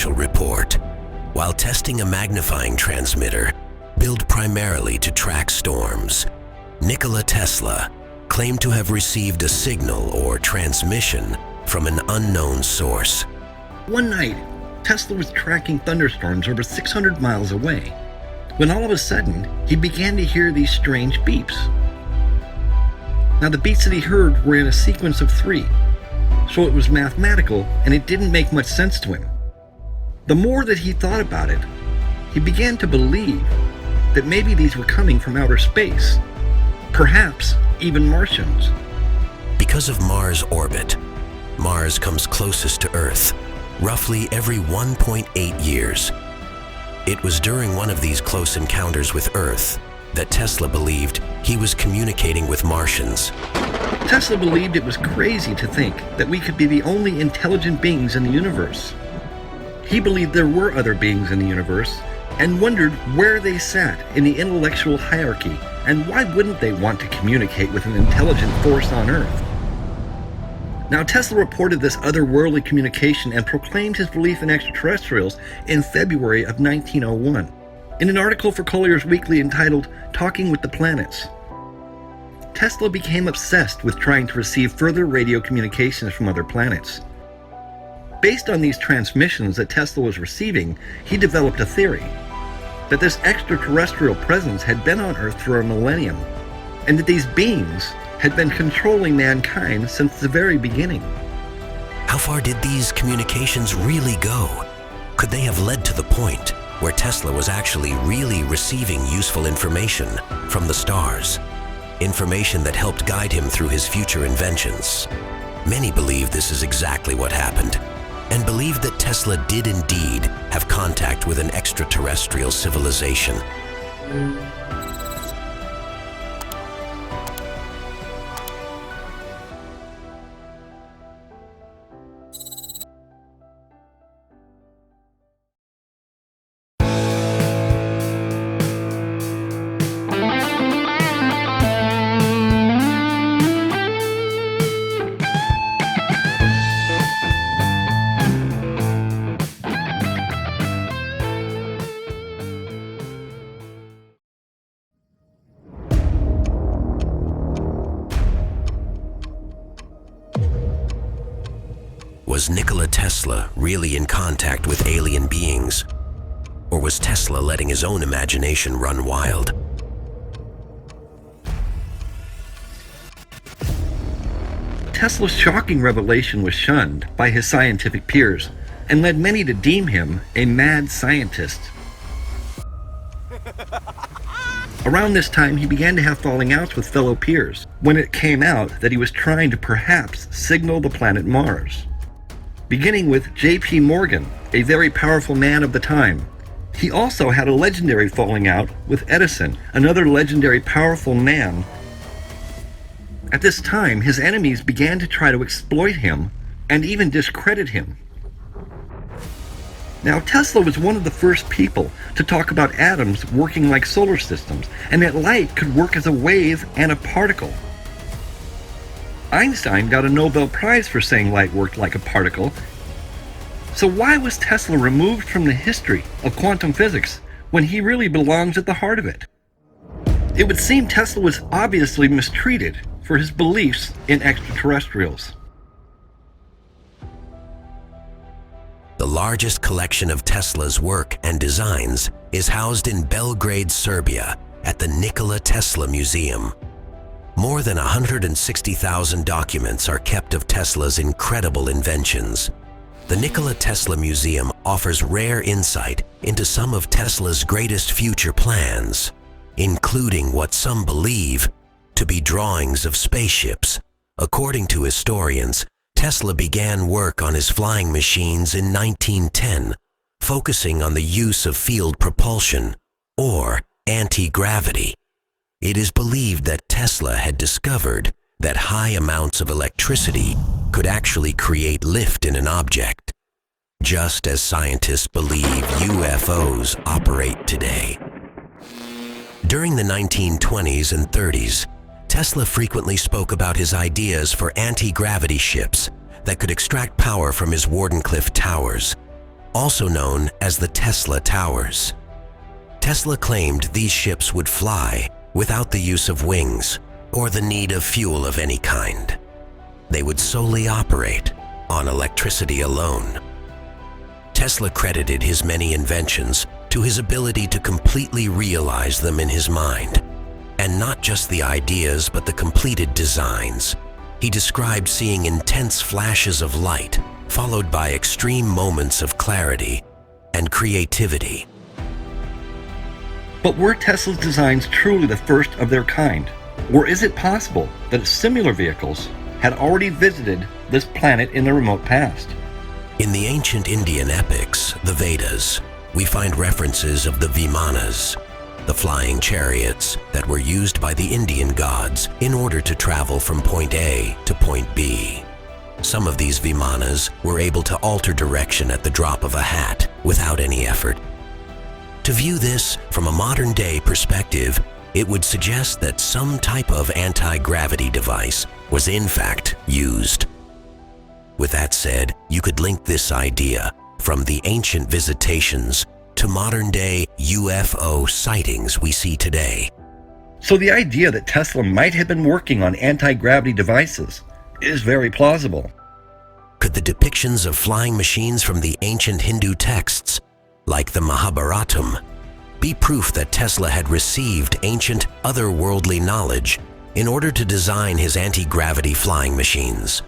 Theconfidentialreport. While testing a magnifying transmitter built primarily to track storms, Nikola Tesla claimed to have received a signal or transmission from an unknown source. One night, Tesla was tracking thunderstorms over 600 miles away, when all of a sudden, he began to hear these strange beeps. Now, the beats that he heard were in a sequence of 3, so it was mathematical and it didn't make much sense to him. The more that he thought about it, he began to believe that maybe these were coming from outer space, perhaps even Martians. Because of Mars' orbit, Mars comes closest to Earth, roughly every 1.8 years. It was during one of these close encounters with Earth that Tesla believed he was communicating with Martians. Tesla believed it was crazy to think that we could be the only intelligent beings in the universe. He believed there were other beings in the universe and wondered where they sat in the intellectual hierarchy and why wouldn't they want to communicate with an intelligent force on Earth. Now, Tesla reported this otherworldly communication and proclaimed his belief in extraterrestrials in February of 1901 in an article for Collier's Weekly entitled "Talking with the Planets." Tesla became obsessed with trying to receive further radio communications from other planets. Based on these transmissions that Tesla was receiving, he developed a theory that this extraterrestrial presence had been on Earth for a millennium, and that these beings had been controlling mankind since the very beginning. How far did these communications really go? Could they have led to the point where Tesla was actually really receiving useful information from the stars? Information that helped guide him through his future inventions. Many believe this is exactly what happened, and believe that Tesla did indeed have contact with an extraterrestrial civilization. Was Nikola Tesla really in contact with alien beings? Or was Tesla letting his own imagination run wild? Tesla's shocking revelation was shunned by his scientific peers and led many to deem him a mad scientist. Around this time, he began to have falling outs with fellow peers when it came out that he was trying to perhaps signal the planet Mars. Beginning with J.P. Morgan, a very powerful man of the time. He also had a legendary falling out with Edison, another legendary powerful man. At this time, his enemies began to try to exploit him and even discredit him. Now, Tesla was one of the first people to talk about atoms working like solar systems, and that light could work as a wave and a particle. Einstein got a Nobel Prize for saying light worked like a particle. So why was Tesla removed from the history of quantum physics when he really belongs at the heart of it? It would seem Tesla was obviously mistreated for his beliefs in extraterrestrials. The largest collection of Tesla's work and designs is housed in Belgrade, Serbia, at the Nikola Tesla Museum. More than 160,000 documents are kept of Tesla's incredible inventions. The Nikola Tesla Museum offers rare insight into some of Tesla's greatest future plans, including what some believe to be drawings of spaceships. According to historians, Tesla began work on his flying machines in 1910, focusing on the use of field propulsion, or anti-gravity. It is believed that Tesla had discovered that high amounts of electricity could actually create lift in an object, just as scientists believe UFOs operate today. During the 1920s and 30s, Tesla frequently spoke about his ideas for anti-gravity ships that could extract power from his Wardenclyffe towers. also known as the Tesla Towers. Tesla claimed these ships would fly without the use of wings or the need of fuel of any kind. They would solely operate on electricity alone. Tesla credited his many inventions to his ability to completely realize them in his mind, and not just the ideas but the completed designs. He described seeing intense flashes of light followed by extreme moments of clarity and creativity. But were Tesla's designs truly the first of their kind? Or is it possible that similar vehicles had already visited this planet in the remote past? In the ancient Indian epics, the Vedas, we find references of the Vimanas, the flying chariots that were used by the Indian gods in order to travel from point A to point B. Some of these Vimanas were able to alter direction at the drop of a hat without any effort. To view this from a modern-day perspective, it would suggest that some type of anti-gravity device was in fact used. With that said, you could link this idea from the ancient visitations to modern-day UFO sightings we see today. So the idea that Tesla might have been working on anti-gravity devices is very plausible. Could the depictions of flying machines from the ancient Hindu texts, like the Mahabharatam, be proof that Tesla had received ancient otherworldly knowledge in order to design his anti-gravity flying machines?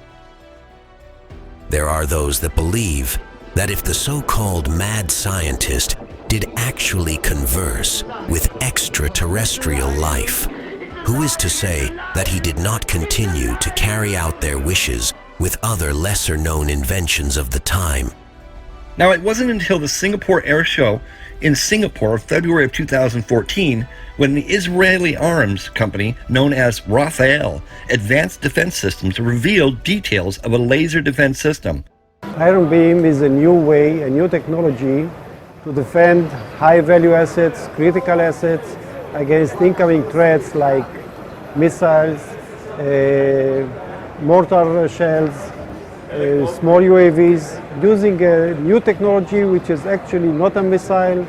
There are those that believe that if the so-called mad scientist did actually converse with extraterrestrial life, who is to say that he did not continue to carry out their wishes with other lesser-known inventions of the time? Now, it wasn't until the Singapore Air Show in Singapore, February of 2014, when the Israeli arms company known as Rafael Advanced Defense Systems revealed details of a laser defense system. Iron Beam is a new way, a new technology to defend high-value assets, critical assets, against incoming threats like missiles, mortar shells, small UAVs, using a new technology which is actually not a missile,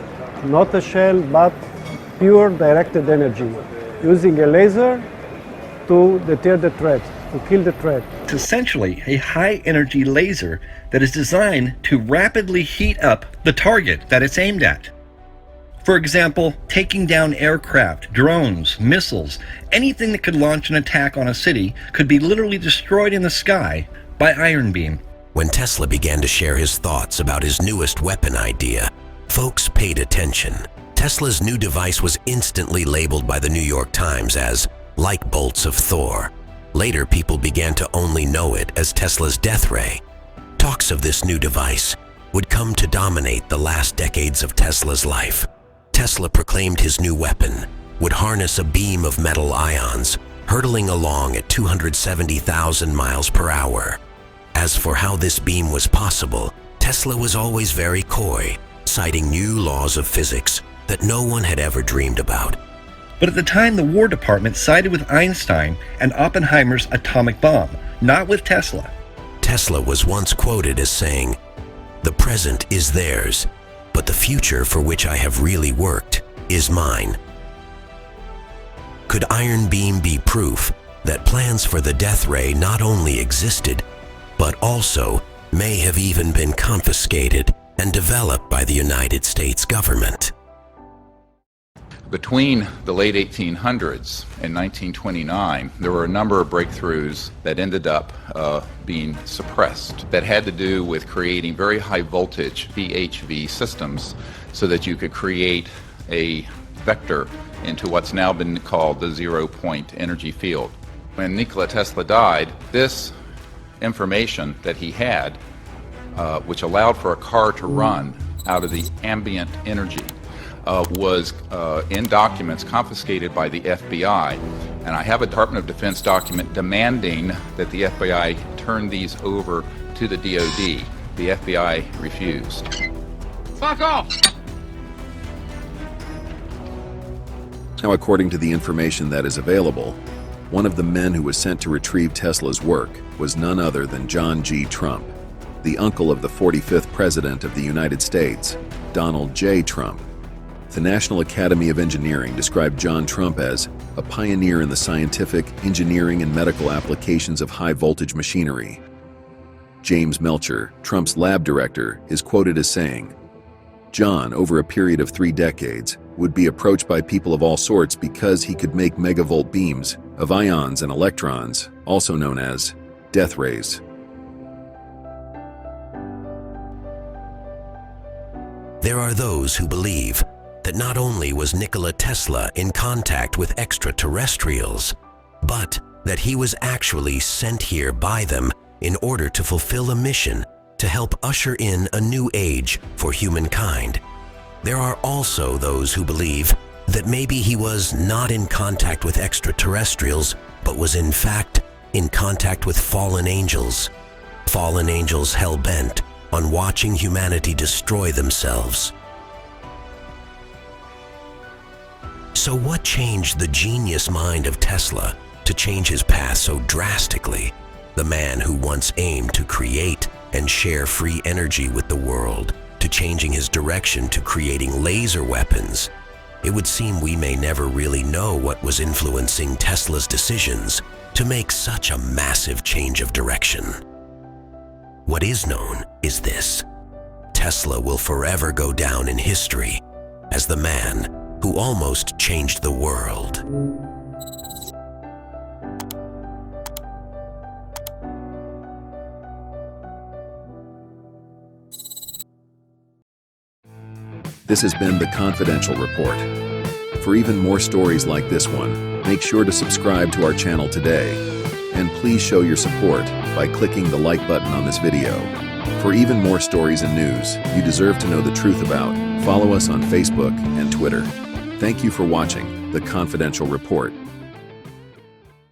not a shell, but pure directed energy, using a laser to deter the threat, to kill the threat. It's essentially a high-energy laser that is designed to rapidly heat up the target that it's aimed at. For example, taking down aircraft, drones, missiles, anything that could launch an attack on a city could be literally destroyed in the sky by Iron Beam. When Tesla began to share his thoughts about his newest weapon idea, folks paid attention. Tesla's new device was instantly labeled by the New York Times as light bolts of Thor. Later, people began to only know it as Tesla's death ray. Talks of this new device would come to dominate the last decades of Tesla's life. Tesla proclaimed his new weapon would harness a beam of metal ions, hurtling along at 270,000 miles per hour. As for how this beam was possible, Tesla was always very coy, citing new laws of physics that no one had ever dreamed about. But at the time, the War Department sided with Einstein and Oppenheimer's atomic bomb, not with Tesla. Tesla was once quoted as saying, "The present is theirs, but the future for which I have really worked is mine." Could Iron Beam be proof that plans for the death ray not only existed, but also may have even been confiscated and developed by the United States government? Between the late 1800s and 1929, there were a number of breakthroughs that ended up being suppressed that had to do with creating very high voltage VHV systems so that you could create a vector into what's now been called the zero-point energy field. When Nikola Tesla died, this information that he had, which allowed for a car to run out of the ambient energy, was in documents confiscated by the FBI, and I have a Department of Defense document demanding that the FBI turn these over to the DoD. The FBI refused. Fuck off! Now, according to the information that is available, one of the men who was sent to retrieve Tesla's work was none other than John G. Trump, the uncle of the 45th President of the United States, Donald J. Trump. The National Academy of Engineering described John Trump as a pioneer in the scientific, engineering, and medical applications of high-voltage machinery. James Melcher, Trump's lab director, is quoted as saying, "John, over a period of 3 decades, would be approached by people of all sorts because he could make megavolt beams of ions and electrons, also known as death rays." There are those who believe that not only was Nikola Tesla in contact with extraterrestrials, but that he was actually sent here by them in order to fulfill a mission to help usher in a new age for humankind. There are also those who believe that maybe he was not in contact with extraterrestrials, but was in fact in contact with fallen angels hell-bent on watching humanity destroy themselves. So what changed the genius mind of Tesla to change his path so drastically? The man who once aimed to create and share free energy with the world, to changing his direction to creating laser weapons. It would seem we may never really know what was influencing Tesla's decisions to make such a massive change of direction. What is known is this: Tesla will forever go down in history as the man who almost changed the world. This has been the Confidential Report. For even more stories like this one, make sure to subscribe to our channel today. And please show your support by clicking the like button on this video. For even more stories and news you deserve to know the truth about, follow us on Facebook and Twitter. Thank you for watching the Confidential Report.